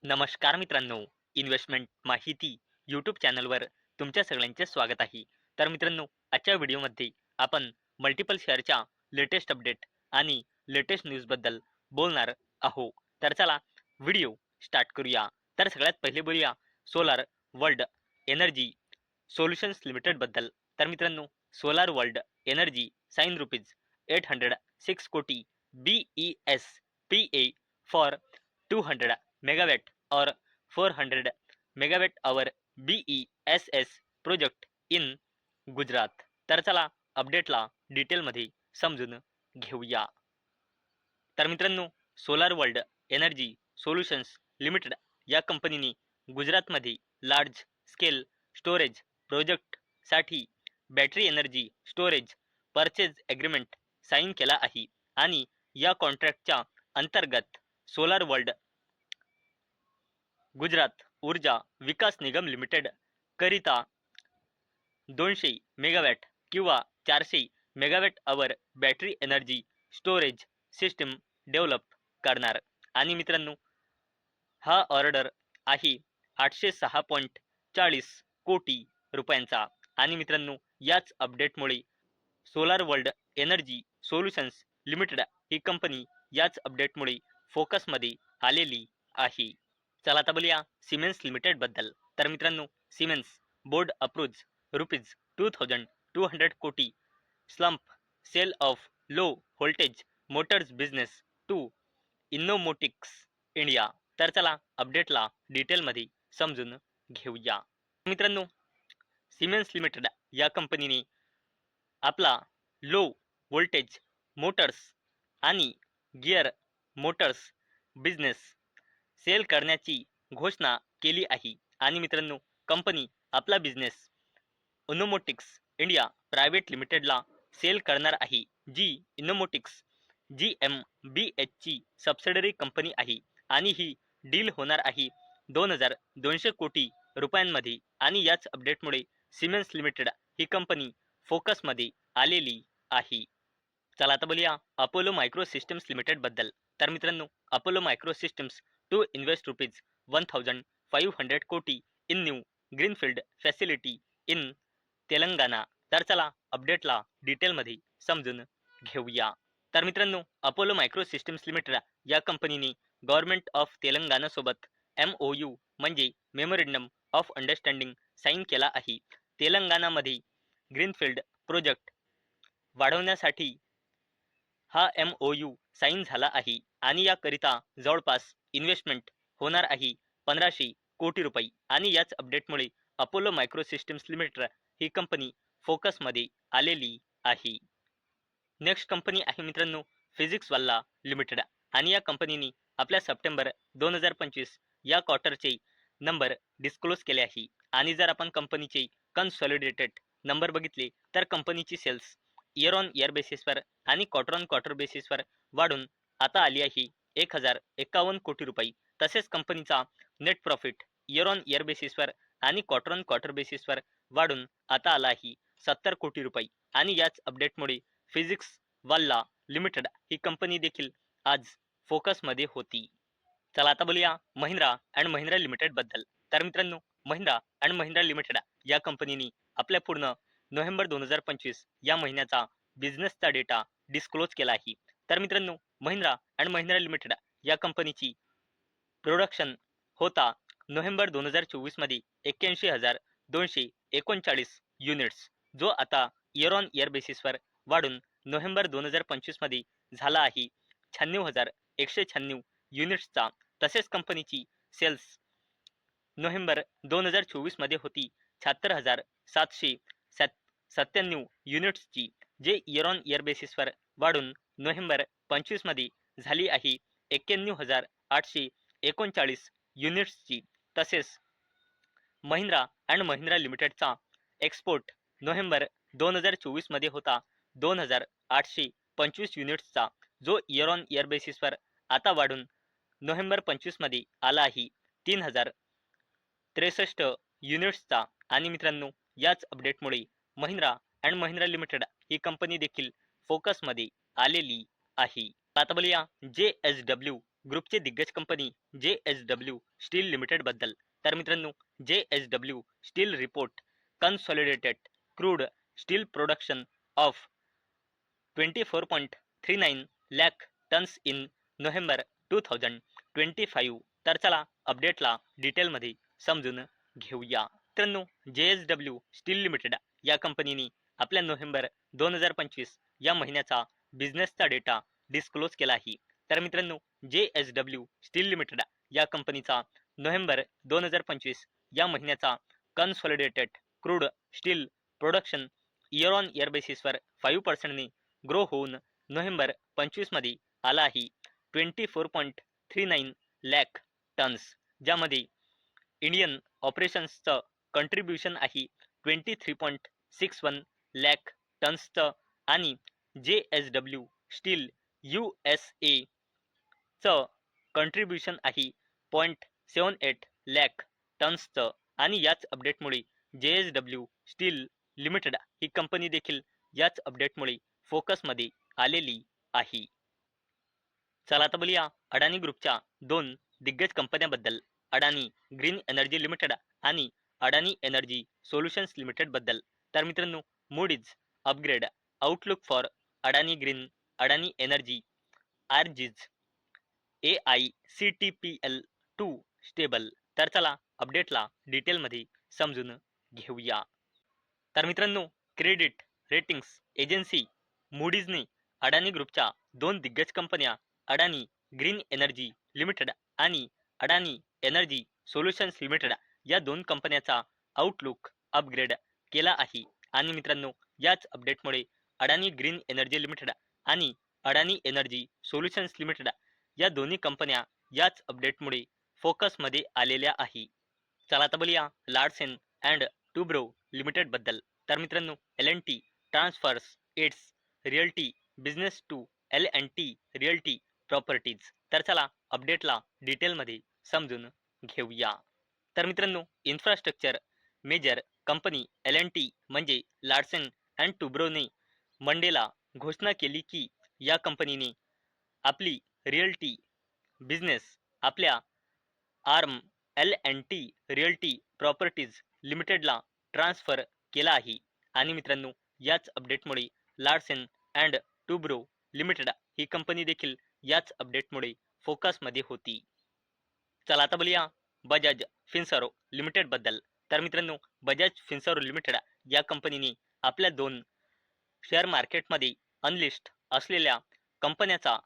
नमस्कार मित्रांनो, इन्व्हेस्टमेंट माहिती यूट्यूब चॅनलवर तुमच्या सगळ्यांचे स्वागत आहे. तर मित्रांनो, आजच्या व्हिडिओमध्ये आपण मल्टिपल शेअरच्या लेटेस्ट अपडेट आणि लेटेस्ट न्यूजबद्दल बोलणार आहोत. तर चला व्हिडिओ स्टार्ट करूया. तर सगळ्यात पहिले बोलूया सोलार वर्ल्ड एनर्जी सोल्युशन्स लिमिटेडबद्दल. तर मित्रांनो, solar world energy sign rupees 806 कोटी BESPA for 200 megawatt or 400 megawatt hour BESS project in Gujarat. तर चला अपडेटला डिटेलमध्ये समजून घेऊया. तर मित्रांनो, solar world energy solutions limited या कंपनीने गुजरातमध्ये लार्ज स्केल स्टोरेज प्रोजेक्टसाठी battery energy storage purchase agreement sign केला आहे आणि या कॉन्ट्रॅक्टच्या अंतर्गत सोलार वर्ल्ड गुजरात ऊर्जा विकास निगम लिमिटेड करिता 200 मेगावॅट किंवा 400 megawatt our battery energy storage system develop करणार. आणि मित्रांनो, हा ऑर्डर आहे 806.40 कोटी रुपयांचा. आणि मित्रांनो, याच अपडेटमुळे solar world energy solutions limited ही कंपनी याच अपडेटमुळे फोकसमध्ये आलेली आहे. चला आता बोलूया सिमेन्स लिमिटेड बद्दल. तर मित्रांनो, सिमेन्स बोर्ड अप्रूव्ज ₹2200 कोटी slump sale of low voltage motors business to Innomotics India. तर चला अपडेटला डिटेलमध्ये समजून घेऊया. मित्रांनो, सिमेन्स लिमिटेड या कंपनीने आपला लो व्होल्टेज मोटर्स आणि गिअर मोटर्स बिझनेस सेल करण्याची घोषणा केली आहे. आणि मित्रांनो, कंपनी आपला बिझनेस इनोमोटिक्स इंडिया प्रायव्हेट लिमिटेडला सेल करणार आहे, जी इनोमोटिक्स GmbHची सबसिडरी कंपनी आहे. आणि ही डील होणार आहे 2200 कोटी रुपयांमध्ये. आणि याच अपडेटमुळे सिमेन्स लिमिटेड ही कंपनी फोकसमध्ये आलेली आहे. चला आता बोलूया अपोलो मायक्रो सिस्टम्स लिमिटेड बद्दल. तर मित्रांनो, Apollo micro systems to invest ₹1500 कोटी in new greenfield facility in Telangana. तर चला अपडेटला डिटेलमध्ये समजून घेऊया. तर मित्रांनो, अपोलो मायक्रो सिस्टम्स लिमिटेड या कंपनीने गव्हर्नमेंट ऑफ तेलंगणा सोबत MOU म्हणजे मेमोरेंडम ऑफ अंडरस्टँडिंग साईन केला आहे. तेलंगणामध्ये ग्रीनफील्ड प्रोजेक्ट वाढवण्यासाठी हा MOU साईन झाला आहे. आणि याकरिता जवळपास इन्व्हेस्टमेंट होणार आहे 1500 कोटी रुपये. आणि याच अपडेटमुळे अपोलो मायक्रो सिस्टम्स लिमिटेड ही कंपनी फोकसमध्ये आलेली आहे. नेक्स्ट कंपनी आहे मित्रांनो फिजिक्सवाला लिमिटेड. आणि या कंपनीने आपल्या सप्टेंबर 2025 या क्वार्टरचे नंबर डिस्क्लोज केले आहे. आणि जर आपण कंपनीचे कन्सॉलिडेटेड नंबर बघितले तर कंपनीची सेल्स इयर ऑन इयर बेसिसवर आणि क्वार्टर ऑन क्वार्टर बेसिसवर वाढून आता आली आहे 1051 कोटी रुपये. तसेच कंपनीचा net profit year on year बेसिसवर आणि क्वार्टर ऑन क्वार्टर बेसिसवर वाढून आता आला आहे 70 कोटी रुपये. आणि याच अपडेटमुळे फिजिक्स वाला लिमिटेड ही कंपनी देखील आज फोकसमध्ये होती. चला आता बोलूया महिंद्रा अँड महिंद्रा लिमिटेड बद्दल. तर मित्रांनो, महिंद्रा अँड महिंद्रा लिमिटेड या कंपनीने आपल्या पूर्ण नोव्हेंबर 2025 या महिन्याचा बिझनेसचा डेटा डिस्क्लोज केला आहे. तर मित्रांनो, महिंद्रा अँड महिंद्रा लिमिटेड या कंपनीची प्रोडक्शन होता नोव्हेंबर 2024 मध्ये 81,239 युनिट्स, जो आता इयर ऑन इयर बेसिसवर वाढून नोव्हेंबर 2025 मध्ये झाला आहे 96,196 युनिट्सचा. तसेच कंपनीची सेल्स नोव्हेंबर 2024 मध्ये होती 76,797 युनिट्सची, जे इयर ऑन इयर बेसिसवर वाढून नोव्हेंबर 25 मध्ये झाली आहे 91,839 युनिट्सची. तसेच महिंद्रा अँड महिंद्रा लिमिटेडचा एक्सपोर्ट नोव्हेंबर 2024 मध्ये होता 2,825 युनिट्सचा, जो इयर ऑन इयर बेसिसवर आता वाढून नोव्हेंबर 25 मध्ये आला आहे 3,063 युनिट्सचा. आणि मित्रांनो, याच अपडेटमुळे महिंद्रा अँड महिंद्रा लिमिटेड ही कंपनी देखील फोकसमध्ये आलेली आहे. आता बोलूया JSW ग्रुपचे दिग्गज कंपनी JSW स्टील लिमिटेड बद्दल. तर मित्रांनो, JSW steel report consolidated crude steel production of 24.39 lakh tons in November 2025. तर चला अपडेटला डिटेलमध्ये समजून घेऊया. मित्रांनो, JSW स्टील लिमिटेड या कंपनीने आपल्या नोव्हेंबर 2025 या महिन्याचा बिझनेसचा डेटा डिस्क्लोज केला आहे. तर मित्रांनो, JSW स्टील लिमिटेड या कंपनीचा नोव्हेंबर 2025 या महिन्याचा consolidated crude steel production year on year बेसिसवर 5% ने ग्रो होऊन नोव्हेंबर 25 मध्ये आला आहे 24.39 लॅक टन्स, ज्यामध्ये इंडियन ऑपरेशन्सचं कंट्रीब्युशन आहे 23.61 लॅक टन्सचं आणि JSW स्टील USA चं कंट्रीब्युशन आहे 0.78 लॅक टन्सचं. आणि याच अपडेटमुळे JSW स्टील लिमिटेड ही कंपनी देखील याच अपडेटमुळे फोकसमध्ये आलेली आहे. चला आता बोलूया अडानी ग्रुपच्या दोन दिग्गज कंपन्यांबद्दल, अडानी ग्रीन एनर्जी लिमिटेड आणि अडानी एनर्जी सोल्युशन्स लिमिटेड बद्दल. तर मित्रांनो, Moody's upgrade outlook for Adani green Adani energy आरजीज AICTPL2 स्टेबल. तर चला अपडेटला डिटेलमध्ये समजून घेऊया. तर मित्रांनो, क्रेडिट रेटिंग्स एजन्सी मूडीजने अडानी ग्रुपच्या दोन दिग्गज कंपन्या अडानी ग्रीन एनर्जी लिमिटेड आणि अडानी एनर्जी सोल्युशन्स लिमिटेड या दोन कंपन्याचा आउटलुक अपग्रेड केला आहे. आणि मित्रांनो, याच अपडेटमुळे अडानी ग्रीन एनर्जी लिमिटेड आणि अडानी एनर्जी सोल्युशन्स लिमिटेड या दोन्ही कंपन्या याच अपडेटमुळे फोकसमध्ये आलेल्या आहे. चला आता बोलूया लार्सन अँड टुब्रो लिमिटेड बद्दल. तर मित्रांनो, L&T transfers its realty business to L&T realty properties. तर चला अपडेटला डिटेलमध्ये समजून घेऊया. तर मित्रांनो, इन्फ्रास्ट्रक्चर मेजर कंपनी L&T म्हणजे लार्सन अँड टुब्रोने मंडेला घोषणा केली की या कंपनीने आपली रिअल्टी बिझनेस आपल्या आर्म L&T रिअल्टी प्रॉपर्टीज लिमिटेडला ट्रान्सफर केला आहे. आणि मित्रांनो, याच अपडेटमुळे लार्सन अँड टुब्रो लिमिटेड ही कंपनी देखील याच अपडेटमुळे फोकसमध्ये होती. चला आता बोलूया बजाज फिन्सर्व लिमिटेड बद्दल. तर मित्रांनो, बजाज फिन्सर्व लिमिटेड या कंपनीने आपल्या दोन शेअर मार्केटमध्ये अनलिस्ट असलेल्या कंपन्याचा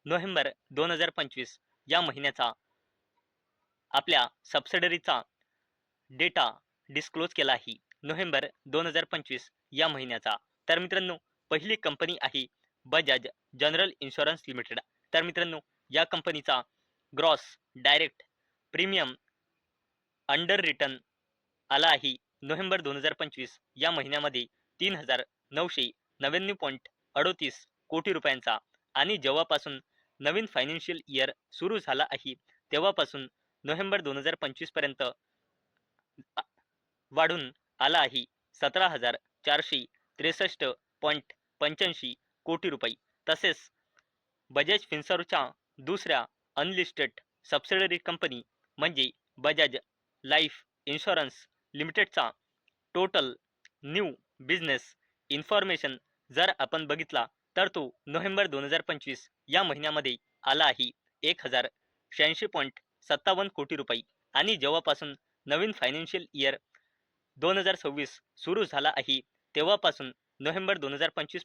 नोव्हेंबर 2025 या महिन्याचा आपल्या सबसिडरीचा डेटा डिस्क्लोज केला आहे नोव्हेंबर 2025 या महिन्याचा. तर मित्रांनो, पहिली कंपनी आहे बजाज जनरल इन्शुरन्स लिमिटेड. तर मित्रांनो, या कंपनीचा gross direct premium under return आला आहे नोव्हेंबर 2025 या महिन्यामध्ये 3,999.38 कोटी रुपयांचा. आणि जेव्हापासून नवीन फायनान्शियल इयर सुरू झाला आहे तेव्हापासून नोव्हेंबर 2025 पर्यंत वाढून आला आहे 17,463.85 कोटी रुपये. तसेच बजाज फिन्सर्वच्या दुसऱ्या अनलिस्टेड सबसिडरी कंपनी म्हणजे बजाज लाईफ इन्शुरन्स लिमिटेडचा टोटल न्यू बिझनेस इन्फॉर्मेशन जर आपण बघितला तर तो नोव्हेंबर 2025 या महिन्यामध्ये आला आहे 1,086.57 कोटी रुपये. आणि जेव्हापासून नवीन फायनान्शियल इयर 2026 सुरू झाला आहे तेव्हापासून नोव्हेंबर 2025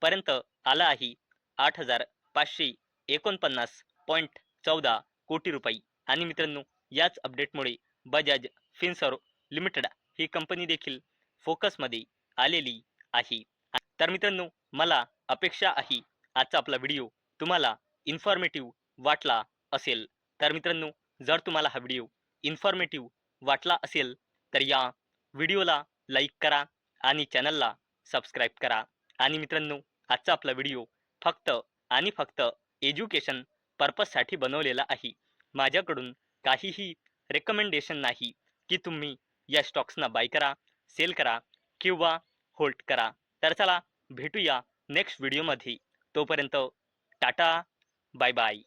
पर्यंत आला आहे 8,549.14 कोटी रुपये. आणि मित्रांनो, याच अपडेटमुळे बजाज फिन्सर्व लिमिटेड ही कंपनी देखील फोकसमध्ये आलेली आहे. तर मित्रांनो, मला अपेक्षा आहे आजचा आपला व्हिडिओ तुम्हाला इन्फॉर्मेटिव्ह वाटला असेल. तर मित्रांनो, जर तुम्हाला हा व्हिडिओ इन्फॉर्मेटिव्ह वाटला असेल तर या व्हिडिओला लाईक करा आणि चॅनलला सबस्क्राईब करा. आणि मित्रांनो, आजचा आपला व्हिडिओ फक्त आणि फक्त एज्युकेशन पर्पजसाठी बनवलेला आहे. माझ्याकडून काहीही रेकमेंडेशन नाही की तुम्ही या स्टॉक्सना बाय करा, सेल करा किंवा होल्ड करा. तर चला भेटूया नेक्स्ट व्हिडिओमध्ये. तोपर्यंत टाटा, बाय बाय.